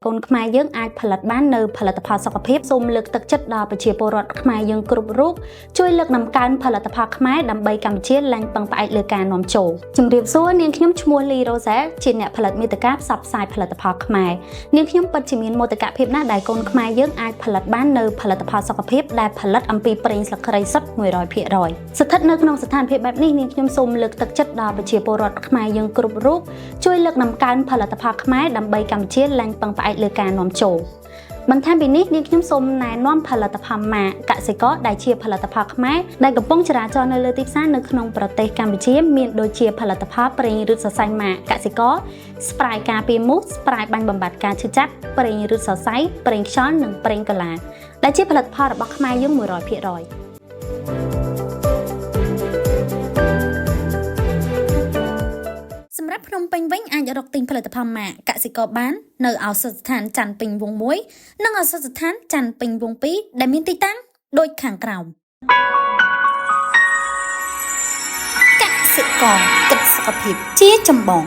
កូនខ្មែរយើងអាចផលិតបាននៅផលិតផលសុខភាពសូមលើកទឹកចិត្តដល់ប្រជាពលរដ្ឋខ្មែរយើងគ្រប់រូបជួយលើកដំកើងផលិតផលខ្មែរដើម្បីកម្ពុជាឡើងពឹងផ្អែកលើការនាំចូលជំរាបសួរនាងខ្ញុំឈ្មោះលីរ៉ូសែលជាអ្នកផលិតមាតិកាផ្សព្វផ្សាយផលិតផលខ្មែរនាងខ្ញុំពិតជាមានមោទកភាពណាស់ដែលកូនខ្មែរយើងអាចផលិតបាននៅផលិតផលសុខភាពដែលផលិតអំពីប្រេងស្លឹកគ្រៃសុទ្ធ 100% ស្ថិតនៅក្នុងស្ថានភាពបែបនេះនាងខ្ញុំសូមលើកទឹកចិត្តដល់ប្រជាពលរដ្ឋខ្មែរយើងគ្រប់រូបជួយលើកដំកើងផលិតផលខ្មែរដើម្បីកម្ពុជាឡើងពឹងផ្អែកលើការនាំចូលបន្ថែមពីនេះនាងខ្ញុំសូមណែនាំផលិតផលម៉ាកកសិករដែលជាផលិតផលខ្មែរដែលកំពុងចរាចរនៅលើទីផ្សារនៅក្នុងប្រទេសកម្ពុជាមានដូចជាផលិតផលប្រេងរឹតសរសៃម៉ាកកសិករស្ប្រៃការពារមូសស្ប្រៃបាញ់បំបត្តិការឈឺចាប់ប្រេងរឹតសរសៃប្រេងខ្យល់និងប្រេងកូឡាដែលជាផលិតផលរបស់ខ្មែរយើង 100% សម្រាប់ភ្នំពេញវិញអាចរកទិញផលិតផលម៉ាកកសិករបាននៅឱសថស្ថានច័ន្ទពេញវង1និងឱសថស្ថានច័ន្ទពេញវង2ដែលមានទីតាំងដូចខាងក្រោមកសិករគិតសុខភាពជាចម្បង